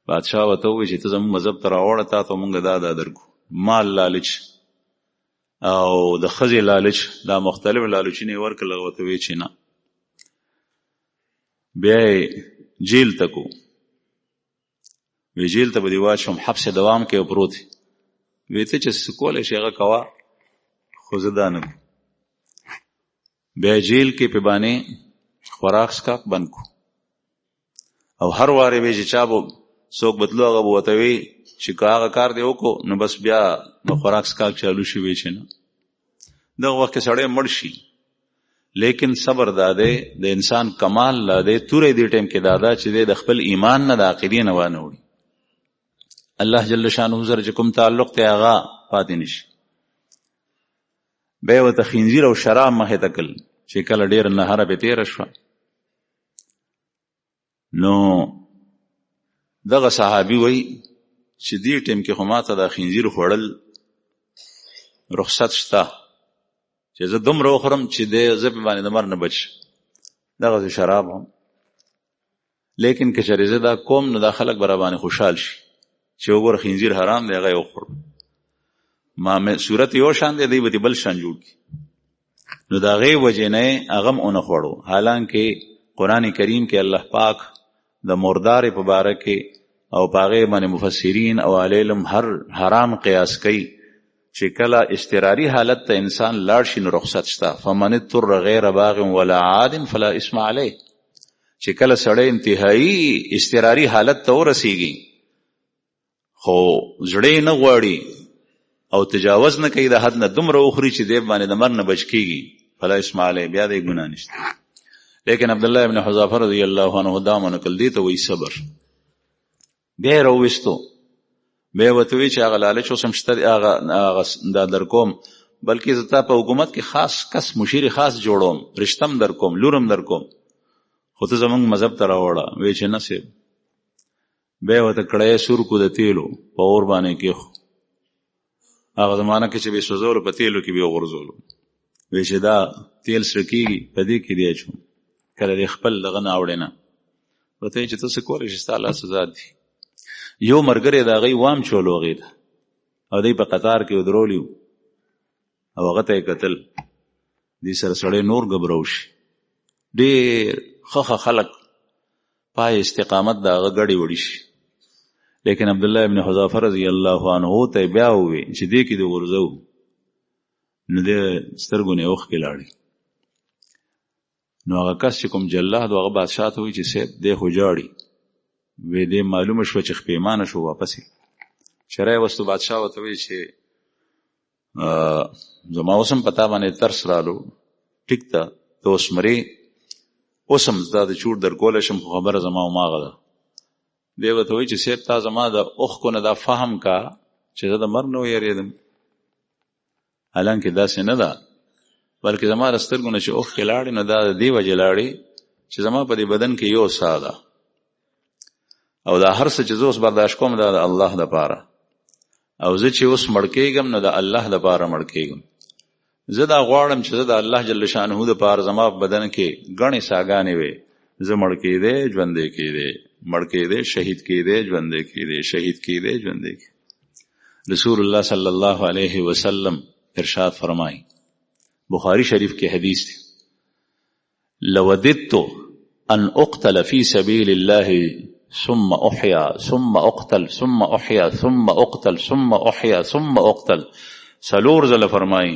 بادشاہ وته وی چې ته زموږ مذهب ته راوړه، تا ته مونږ دا درکو. مال لالچ او د ښځې لالچ، دا مختلف لالچونه ورکړل. وته وی چې نه. بیا جیل تکو، وی جیل ته به دی واچوم، حبس دوام کې پروت وی ته چې سکول شي هغه کوا، خو زه دا نه. بیا جیل کې په باندې خوراک سکاک بند کو، او هر واره به چې چا به څوک بدلو هغه به ورته وی چې هغه کار دی وکړو، نو بس بیا نو خوراک سکاک چالو شي. وی چې نه، دغه وخت کې سړی مړ شي. لیکن صبر داده د انسان کمال لاده تورې دی ټیم کې دادا چې د خپل ایمان نه د عقیدې نه وانه وړي. الله جل شانه زر چې کوم تعلق ته هغه پاتې نشي. به وته خنزیر او شراب مخه تکل چې کله ډیر نهره به تیر شو. نو دغه صحابي وای چې دې ټیم کې خو ماته د خنزیر خوړل رخصت شته چې زه دومره وخورم چې د زه په باندې د مر نه بچ. دغه شراب هم، لیکن که چېرې زه دا کوم نو دا خلک به راباندې خوشحال شي چې وګوره خنزیر حرام دی، هغه یې وخور. ما صورت یو شان دی، دی به بل شان جوړ کړي. نو د هغې وجې نه یې هغه هم ونه خوړو. حالانکې قرآن کریم کې الله پاک د مردارې په باره کې او په هغې باندې مفسرین او اهل علم هر حرام قیاس کوي چې کله اضطراري حالت ته انسان لاړ شي نو رخصت شته. فمن اضطر غیر باغ ولا عاد فلا اسم علیه. چې کله سړی انتهایی اضطراري حالت ته ورسیږي خو زړه نه غواړي او تجاوز نه کوي د حد نه، دومره وخوري چې دی باندې د مر نه بچ کېږي، فلا اسم علیه، بیا د ګناه نشته. لیکن عبدالله ابن حذافه رضی الله عنه دا منقل دی ته وایي صبر. بیا یې راوویستو، بیا ورته وایي چې هغه لالچ اوس هم شته، هغه دا در کوم، بلکې زه تا په حکومت کې خاص کس مشیر خاص جوړوم، رشتم در کوم، لورم در کوم، خو ته زمونږ مذهب ته راوړه. وایي چې نه صاحب، بیا ورته کړی سور کو د تیلو په اور باندې کېښو. هغه زمانه کې چې به سوځولو په تیلو کې به غورځولو. وی چې دا تیل سره کېږي په دې کې دی اچوم، کله دې خپل دغه نه اوړې نه ورته چې ته څه کولی شې ستا لاس ازاد دي. یو ملګری د هغې وام چولو هغې ته او دی په قطار کې ودرولی و او هغه ته یې کتل. دې سره سړی نور ګبرو شي. ډېر ښه خلک پای استقامت د هغه ګډې وړي شي. لیکن عبدالله ابن حذافه رضی الله عنه ته بیا ووی چې دې کې دې غورځو، نو دې سترګو نه اوښکې لاړې. نو هغه کس چې کوم جلاد و هغه بادشاه ته وایي چې صاحب دې خو جاړي. وی دې معلومه شوه چې خپېمانه شو واپس یې شرای وستو. بادشاه ورته وایي چې زما اوس هم په تا باندې ترس رالو، ټیک ده ته اوس مرې، اوس هم دا د چوټ در کولی شم، خو خبره زما هماغه ده. دی ورته وایي چې صاحب تا زما د اوښکو نه دا فهم کا چې زه د مرګ نه ویرېدم. حالانکې داسې نه ده، بلکې زما د سترګو نه چې اوښکې لاړې نو دا د دې وجې لاړې چې زما په دې بدن کې یو ساه ده او دا هر څه چې زه اوس برداشت کوم دا د الله دپاره، او زه چې اوس مړ کېږم نو د الله دپاره مړ کېږم. زه دا غواړم چې زه د الله جل شانه دپاره زما په بدن کې ګڼې ساګانې وي. زه مړ کېدی ژوندی کېدی، مړ کېدی شهید کېدی ژوندی کېدی، شهید کېدی ژوندی کېدی. رسول الله صلی الله علیه وسلم ارشاد فرمائی، بخاری شریف کے حدیث تھی، لوددت ان اقتل فی سبیل اللہ ثم احیا ثم اقتل ثم احیا ثم اقتل ثم احیا ثم اقتل. سلور ذل فرمائی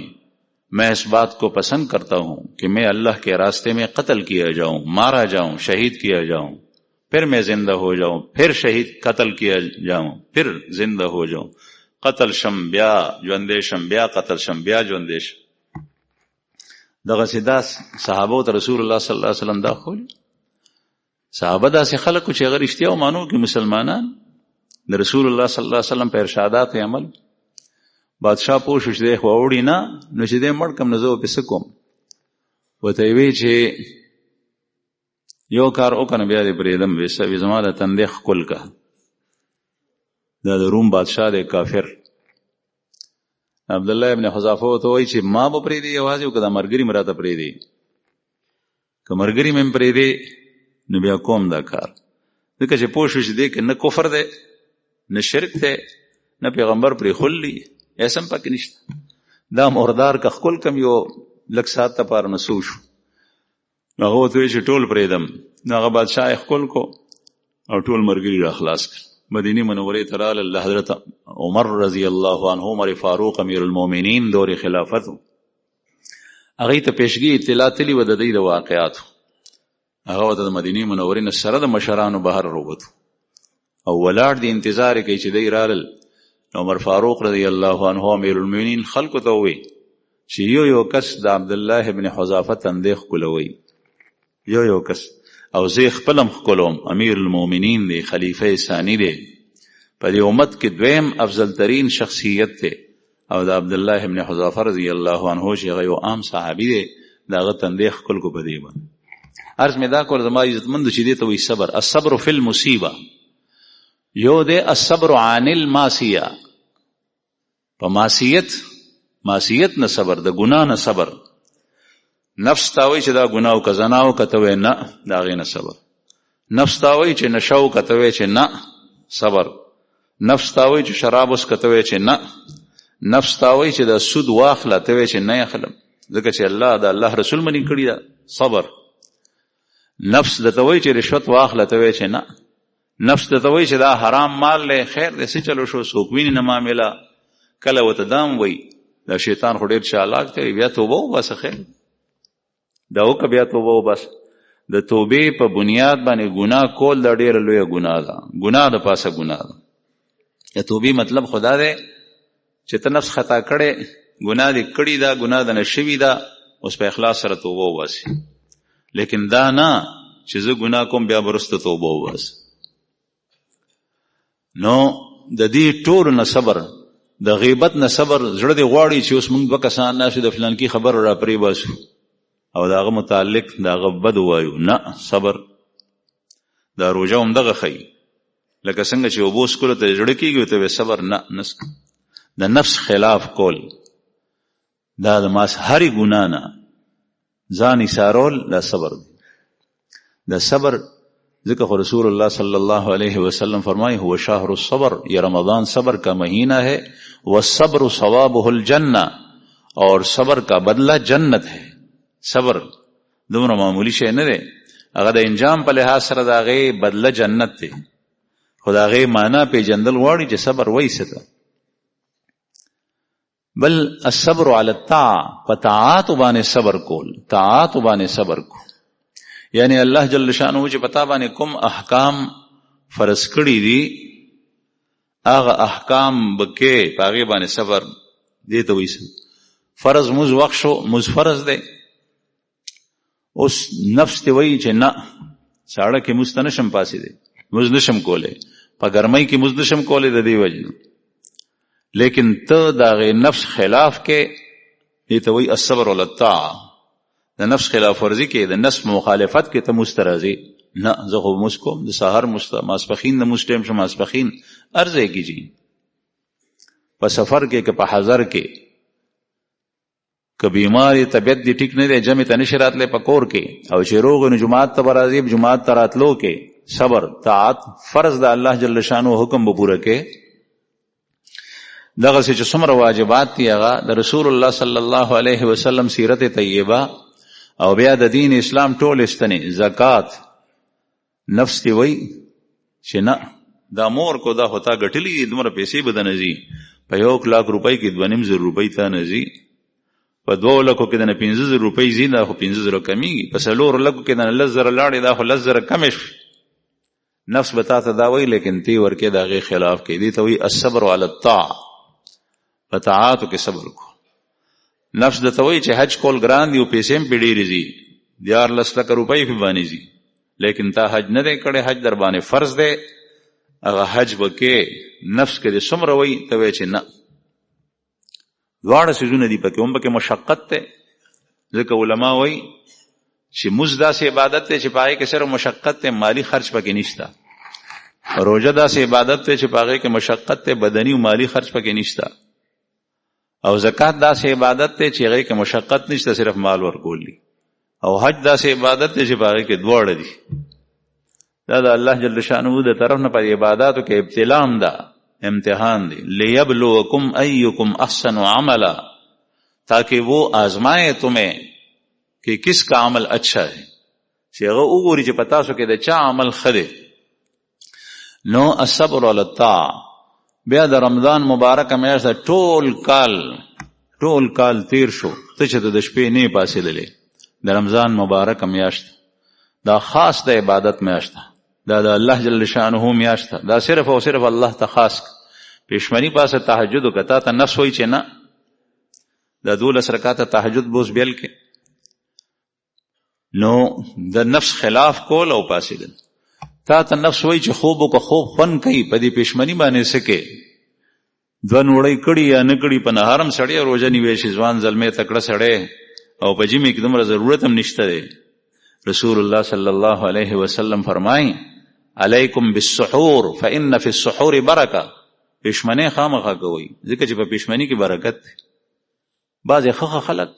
میں اس بات کو پسند کرتا ہوں کہ میں اللہ کے راستے میں قتل کیا جاؤں، مارا جاؤں، شہید کیا جاؤں، پھر میں زندہ ہو جاؤں، پھر شہید قتل کیا جاؤں، پھر زندہ ہو جاؤں. قتل شم بیا ژوندی شم، بیا قتل شم، بیا ژوندی شم. دغسې دا صحابو ته رسول الله صلی الله علیه وسلم دا ښولي. صحابه داسې خلک چې هغه رښتیا ومانو کې مسلمانان د رسول الله صلی الله علیه وسلم په ارشادات عمل. بادشاه پوه شو چې دی خو اوړي نه، نو چې دی مړ کم نو زه به څه کوم. ورته یې وایي چې یو کار وکړه نو بیا دې پرېږدم، وایي زما د تندې ښکل که. دا د روم بادشاه دی کافر. عبدالله ابن حذافه ورته وایي چې ما به پرېږدې یوازې او که دا ملګري مې راته پرېږدې. که ملګري مې پرېږدې نو بیا کوم دا کار، ځکه چې پوه شو چې دی که نه کفر دی نه شرک دی نه پیغمبر پرېښولي هېڅ هم پکې نشته. دا مردار که ښکل کم یو لږ ساعت دپاره نو څه وشو. نو هغه ورته وایي چې ټول پرېږدم. نو هغه بادشاه یې ښکل کو او ټول ملګري را خلاص کړل. مدینی منورې ته راغلل. حضرت عمر رضی الله عنه، عمر فاروق امیر المؤمنین دور خلافت، هغې ته پیشګي اطلاع تلي وه د دوی د واقعاتو. هغه ورته د مدینې منورې نه سره د مشرانو بهر راووتو او ولاړ دي انتظار یې کوي چې دوی رالل. عمر فاروق رضی الله عنه امیر المؤمنین خلکو ته ووایي چې یو کس د عبدالله ابن حذافه تندې ښکلوي، یو کس، او زه خپلم ښکلوم. امیر المؤمنین دی، خلیفه ثانی دی، په دې امت کې دویم افضل ترین شخصیت دی. او د عبدالله ابن حذافه رضی الله عنه چې هغه یو عام صحابي دی، د هغه تندې ښکل کو په دې باندې. عرض مې دا کول زما عزتمندو چې دې ته وایي صبر. الصبر فی المصیبه. یو دی الصبر عن المعصیه، په معصیت نه صبر، د ګناه نه صبر. نفس تاوی چې دا ګناه او کزناو کتوي نه، دا غي نه صبر. نفس تاوی چې نشاو کتوي چې نه، صبر. نفس تاوی چې شراب اوس کتوي چې نه. نفس تاوی چې دا سود واخله توي چې نه اخلم، ځکه چې الله دا الله رسول منی کړی دا، صبر. نفس د توي چې رشوت واخله توي چې نه. نفس د توي چې دا حرام مال له خیر دې څه چلو شو سوکوین نه معاملہ کله وته دام وای. دا شیطان خو ډیر چالاک دی، بیا توبه وبس خیر دا وک بیا توبه وبس. د توبې په بنیاد باندې ګناه کول دا ډیر لوی ګناه ده، ګناه د پاسه ګناه ده. یا توبې مطلب خدا دی چې ته نفس خطا کړي، ګناه دې کړي دا، ګناه ده نشوي دا، اوس په اخلاص سره توبه وباسي. لیکن دا نه چې زه ګناه کوم بیا برسته توبه وباسم. نو د دې ټول نه صبر، د غیبت نه صبر. زړه دې غواړي چې اوس موږ دوه کسان ناسو د فلان کی خبر را پرې باسو او داغه متعلق داغه بد وایو، نه صبر. دا روزه هم دغه خی لکه څنګه چې اوبو څښلو ته زړه کېږي ته صبر نه نسکه. د نفس خلاف کول دا د هرې ګناه نه ځان ایسارول دا صبر دی. دا صبر ذکر خو رسول اللہ صلی اللہ علیہ وسلم فرمائے هو شہر الصبر، یہ رمضان صبر کا مہینہ ہے. والصبر ثوابہ الجنہ، اور صبر کا بدلہ جنت ہے. صبر دومره معمولی شی نه دی، هغه د انجام په لحاظ سره د هغې بدله جنت دی. خو د هغې معنا پیژندل غواړي چې صبر وایي څه ده. بل الصبر علی الطاعه، په طاعاتو باندې صبر کول، طاعاتو باندې صبر کول. یعنی الله جل شانه چې پتا باندې کوم احکام فرض کړي دي هغه احکام بکې پاغه باندې صبر دي ته وایي. فرض موز وخت شو، موز فرض دی، اوس نفس ته وایي چې نه ساړه کې موز ته نشم پاسې دی، موز نشم کولی، په ګرمۍ کې موز نشم کولی د دې وجه، لیکن ته د هغې نفس خلاف کې دې ته وایي الصبر علی الطاعه. د نفس خلاف ورزي کې د نفس مخالفت کې ته مسترازي نه زه خو موس کوم د سحر ماسپخین د موس ټیم شو ماسپخین ارزه کیږي په سفر کې که په حضر کې که بیماری طبیعت دی ټیک نه دی جمع ته نشي راتلی په کور کې او چې روغ نو جماعت ته به راځي جماعت ته راتلو کې صبر طاعت فرض د الله جل شانو حکم به پوره کې. دغه چې څومره واجبات دي هغه د رسول الله صلی الله علیه وسلم سیرت طیبه او بیا د دین اسلام ټول استنی زکات نفس دی وای چې نه دا مور کو دا هوتا غټلی دومره پیسې بدنه زی په 1 लाख روپۍ کې 2.5 روپۍ ته نه زی په 2 لکو کې د 15 روپۍ زی دا خو 15 کمیږي په 4 لکو کې د 10 لاړې دا خو 10 کمش نفس بتا ته دا وای لیکن تی ورکه دا غي خلاف کې دي ته وای الصبر علی الطاعه طاعات کې صبر کو. نفس د توي چې حج کول ګران دی او پیسې هم پیډيري زی 14 لک روپۍ په باندې زی لیکن تا حج نه دی کړي حج در باندې فرض دی هغه حج وکې نفس کې د سمره وای ته وای چې نه دواړه سيزونه دي پکې هم پکې مشقت ته ځکه علما وای چې مزدا سي عبادت ته چې پای کې سره مشقت ته مالی خرج پکې نشتا روزه دا سي عبادت ته چې پای کې مشقت ته بدني او مالی خرج پکې نشتا او زکات دا سه عبادت ته چې هغه کې مشقت نشته صرف مال ورکول دي او حج دا سه عبادت ته چې هغه کې دواړه دي. دا د الله جل شانه د طرف نه په عبادتو کې ابتلاء ده امتحان دی لیبلوکم ایکم احسن عملا تاکہ وہ آزمائے تمہیں کہ کس کا عمل اچھا ہے چې هغه وګوري چې پتا سو کې د چا عمل خره. نو الصبر علی الطاعه بیا د رمضان مبارک میاشت ټول کال تیر شو ته چې د شپې نه پاسې للې د رمضان مبارک میاشت دا خاص د عبادت میاشت دا د الله جل شانه میاشت دا صرف او صرف الله ته خاص پښمنی پاسه تهجد وکتا ته نفس وای چې نه د 12 رکعات تهجد بوس بیل کې نو د نفس خلاف کول او پاسې دل تا ته نفس وای چې خوب کو خوب خون کوي په دې پښمنی باندې سکے دوه نوړی کړي یا نه کړي په نهارم سړی روزه نیوي شي ځوان زلمه تکړه سړی او په جمی کې دومره ضرورت هم نشته دی. رسول الله صلی الله علیه وسلم فرمایي علیکم بالسحور فإن فی السحور برکه. پښمنی خامخا کوي ځکه چې په پښمنی کې برکت دی. بعض خخ خلق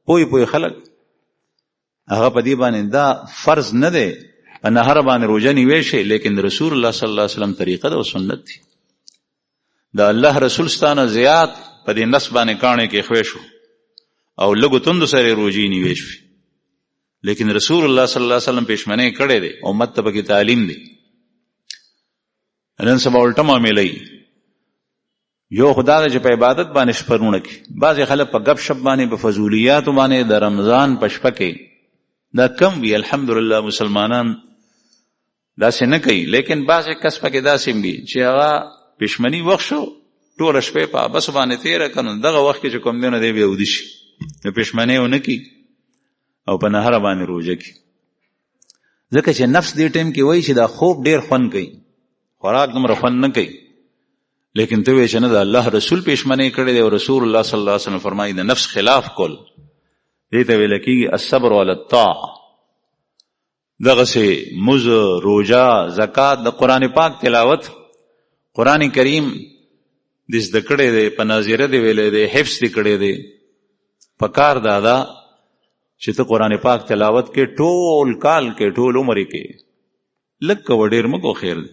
پوی خلق هغه په دې باندې دا فرض نه دی نهار باندې روزه نیوي شي لیکن رسول الله صلی الله علیه وسلم طریقه او سنت دي. دا الله رسول ستانه زیات په دې نس باندې کانه کې خوښ شو او لګو توند سره روزي نیوي شي لیکن رسول الله صلی الله علیه وسلم پښمنه کړي دي امت ته به تعلیم دي. نن سبا الټه معاملې یو خدای چې په عبادت باندې شپرونه کې بعض خلک په غب شپ باندې په فضولیات باندې د رمضان پشپکه دا کم وی الحمدلله مسلمانان دا څه نه کوي لیکن بعض کس پکې دا سیم وي چې هغه پښمنی وخت شو ټول شپه په بس باندې تیر کنه دغه وخت کې کوم دینه دی به ودی شي د پښمنی ونه کی او په نهر باندې روزه کی ځکه چې نفس دې ټیم کې وای چې دا خوب ډیر خون کوي خوراک دومره خون نه کوي لیکن ته وې چې نه د الله رسول پښمنی کړي دی او رسول الله صلی الله علیه وسلم فرمایي د نفس خلاف کول دې ته ویل کېږي الصبر علی الطاعه. دغسې مز، روژه، زکات، د قرآن پاک تلاوت، قرآن کریم د زده کړی دی، په ناظره دی ویلی دی، حفظ دی کړی دی. پکار دادا چې ته قرآن پاک تلاوت کې ټول کال کې ټول عمر کې لږ کوه، ډېر مه کوه، خیر دی.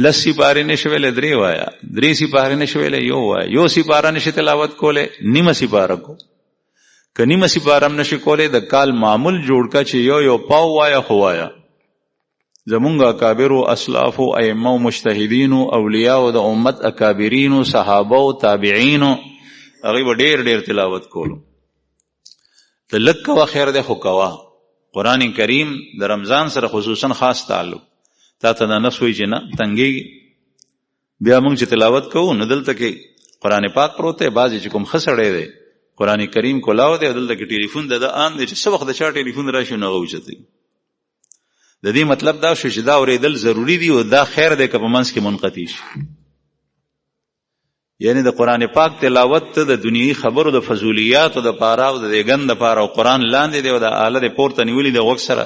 10 سپارې نشي ویلی 3 وایه، 3 سپارې نشي ویلی 1 وایه، 1 سپاره نشي تلاوت کولی 1 سپاره کو. که 1 سپاره هم نشي کولی د کال معمول جوړ کا چې یو پاو وایه خو وایه. زمونږ اکابرو، اسلافو، ائمه، مجتهدینو، اولیاءو د امت اکابرینو، صحابو، تابعینو، هغوی به ډېر ډېر تلاوت کولو. ته لږ کوه، خیر دی، خو کوه. قرآن کریم د رمضان سره خصوصا خاص تعلق. تا ته دا نفس وایي چې نه تنګېږي، بیا موږ چې تلاوت کوو نو دلته کې قرآن پاک پروت دی، بعضې چې کوم ښه سړی دی قرآن کریم کولاو دی، او دلته کې ټلیفون د ده عام دی چې څه وخت د چا ټلیفون راشي نو هغه اوچتوي. د دې مطلب دا شو چې دا اورېدل ضروري دي، او دا خیر دی که په منځ کې منقطع شي. یعنی د قرآن پاک تلاوت ته د دنیوي خبرو د فضولیاتو د پاره او د دیګن د پاره، او قرآن لاندې دی او د آله د پورته نیولي د غوږ سره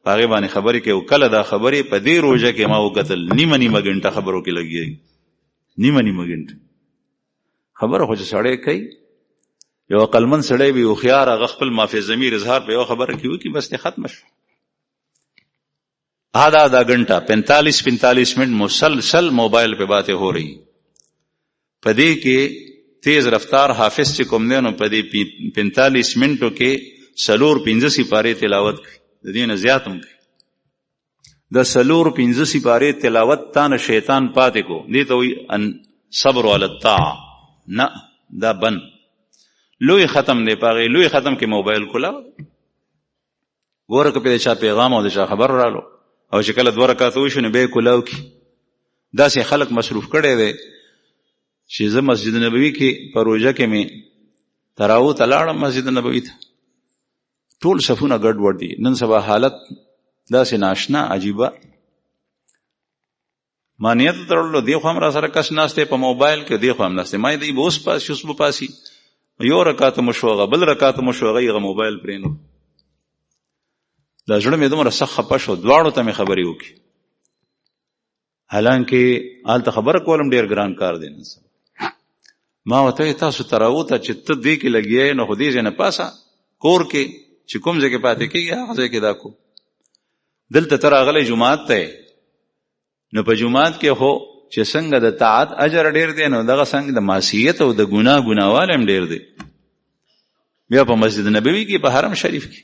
په هغې باندې خبرې کوي. او کله دا خبرې په دې روژه کې ما وکتل نیمه ګنټه خبرو کې لګېږي، نیمه ګنټه خبره خو چې سړی کوي، یو عقلمند سړی وي، هوښیار، هغه خپل مافي ضمیر اظهار په یو خبره کې وکړي، بس دې ختمه شو. आधा घंटा 45 मिनट मुसलसल मोबाइल पे बातें हो रही. पदे के तेज रफ्तार हाफिज चे कोम देनो पदे 45 मिनटों के सलूर 15 सिपारे तिलावत की दीन ज्यातम की द सलूर 15 सिपारे तिलावत तान शैतान पाते को दी तो अन सब्र वाला ता न दा बन लुई खत्म दे पागे लुई खत्म के मोबाइल को लाओ गोरक पे देशा पैगाम और देशा खबर डालो और शक्ल द्वारा का तो इशू ने बे कुलाव की दस खलक मसरूफ कड़े दे शीज़ मस्जिद नबवी की परोजा के में तराऊ तलाड़ मस्जिद नबवी था टोल सफूना गड़बड़ दी नन सबा हालत दस नाशना अजीबा मानियत तड़लो देखो हमरा सारा कस नास्ते पर मोबाइल के देखो हम नास्ते माई दी बोस पास शुस्ब पासी यो रकात मशवगा बल रकात मशवगा ये मोबाइल प्रेनो लजड़ में तुम रसख खपश हो द्वाड़ो तमें खबरी होगी हालांकि आल तो खबर कोलम डेर ग्रान कार देना सब माँ होता है तासु तराऊ ता चित्त दी की लगी है न खुदी से न पासा कोर के चिकुम जे के पाते की या खजे के दाको दिल तरा अगले जुमात तय न प जुमात के हो چې څنګه د طاعت اجر ډیر دی نو دغه څنګه د معصیت او د ګناوال هم ډیر دی بیا په مسجد نبوي کې په حرم شریف کې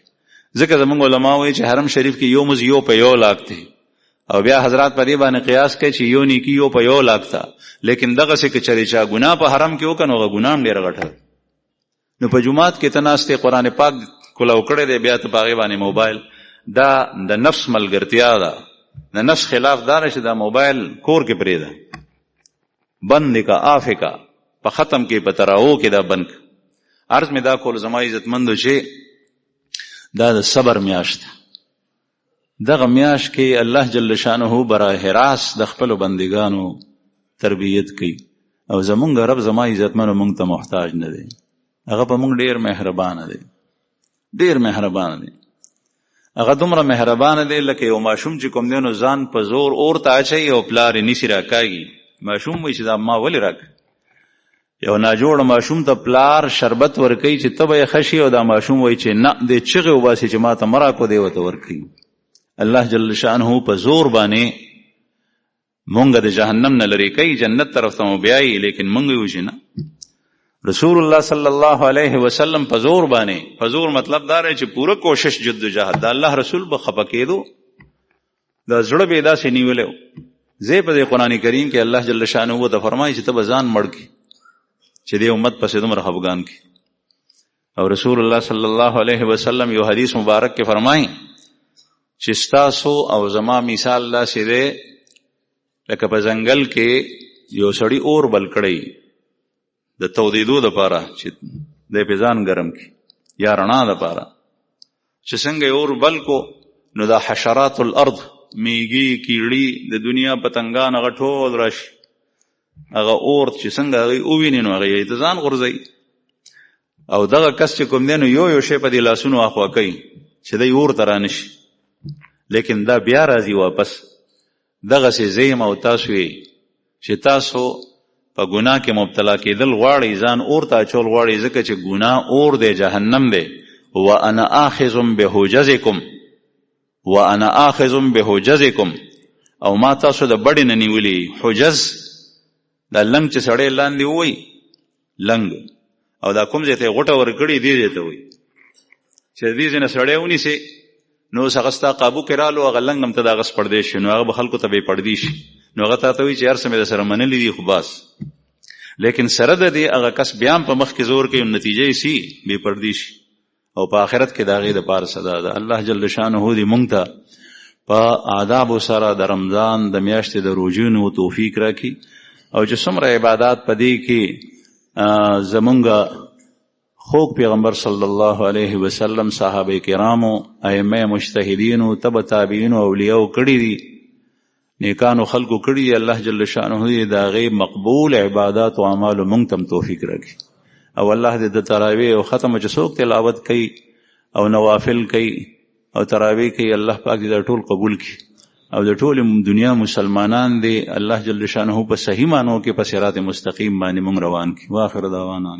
ځکه زموږ علما وایي چې حرم شریف کې یو مز یو په یو لاک دی او بیا حضرات په دې باندې قیاس کوي چې یو نیکی یو په یو لاک تا لیکن دغه څه کې چری چا ګناه په حرم کې وکنو غ ګناه ډیر غټه نو په جمعات کې تناسته قران پاک کولاو کړه دی بیا ته باغې باندې موبایل دا د نفس ملګرتیا ده د نفس خلاف دار چې دا موبایل کور کې پرې ده بند کا آفه کا په ختم کې په تراو کې دا بند عرض می دا کول زما عزت مند چې دا د صبر میاشت دغه میاشت کې الله جل شانه براه راست د خپل بندگانو تربیت کوي او زمونږ رب زما عزت مند مونږ ته محتاج نه دی هغه په مونږ ډیر مهربان دی ډیر مهربان دی هغه دومره مهربان دی لکه یو ماشوم چې کوم دینو ځان په زور اور ته اچي او پلار نشي راکاږي ماشوم وایي چې دا ما ولې راک یو ناجوړ ماشوم ته پلار شربت ورکوي چې تبه خشي او دا ماشوم وایي چې نه دې چغه وباسي چې ما ته مرا کو دی وته ورکوي الله جل شانه په زور باندې مونږ د جهنم نه لري کوي جنت طرف ته بیاي لیکن مونږ یو شي نه رسول الله صلی الله علیه وسلم په زور باندې په زور مطلب دا دی چې پوره کوشش جد و جهاد د الله رسول به خپکېدو د زړه به داسې نیولو زه په قرآن کریم کې الله جل شانه و ته فرمایي چې ته ځان مړ کی چې دې امت پسې دومره خفګان کی او رسول الله صلی الله علیه وسلم یو حدیث مبارک کې فرمایي چې ستاسو او زما مثال داسې دی لکه په ځنګل کې یو سړی اور بل کړی د تودیدو د پاره چې د پیزان ګرم کی یا رڼا د پاره چې څنګه اور بل کو نو د حشرات الارض میږي کیړي د دنیا پتنګان غټول راشي هغه اور چې څنګه او ویني نو هغه د ځان غورځي او دغه کس چې کوم دی نو یو شی په دې لاسونو اخوا کوي چې د اور ترانشي لیکن دا بیا راځي واپس دغسې زیم او تاسو چې تاسو په ګناه کې مبتلا کېدل غواړئ، ځان اور ته اچول غواړئ، ځکه چې ګناه اور دی، جهنم دی. وانا آخذ بحجزکم، وانا آخذ بحجزکم، او ما تاسو د بډې نه نیولي. حجز دا لنګ چې سړی لاندې ووي، لنګ، او دا کوم ځای ته یې غوټه ورکړي دې ځای ته وایي چې دې ځای نه سړی ونیسي نو اوس هغه ستا قابو کې رالو، هغه لنګ هم ته د هغه پردی شي، نو هغه به خلکو ته به یې پردي شي، نو هغه تا ته وایي چې هر څه مې در سره منلي دي خو بس. لیکن سره د دې هغه کس بیا هم په مخ کې زور کوي، نتیجه یې سي بې پردي شي، او په آخرت کې د هغې دپاره سزا ده. الله جل شانه دې مونږ ته په آدابو سره د رمضان د میاشتې د روژونو توفیق راکړي، او چې څومره عبادات په دې کې زمونږ خوږ پیغمبر صلی الله علیه وسلم، صحابه کرامو، ائمه مجتهدینو، تبع تابعینو، اولیاءو کړي دي، نیکانو خلقو کړي دي، الله جل شانه دې د هغې مقبول عبادات او اعمالو مونږ ته توفیق راکړي. او الله دې د تراویح او ختم چې څوک تلاوت کوي او نوافل کوي او تراویح کوي، الله پاک دې دا ټول قبول کړي، او د ټول دنیا مسلمانان دې الله جل شانه په صحیح معنو کې په صراط مستقیم باندې مونږ روان کړي. واخر دعوانا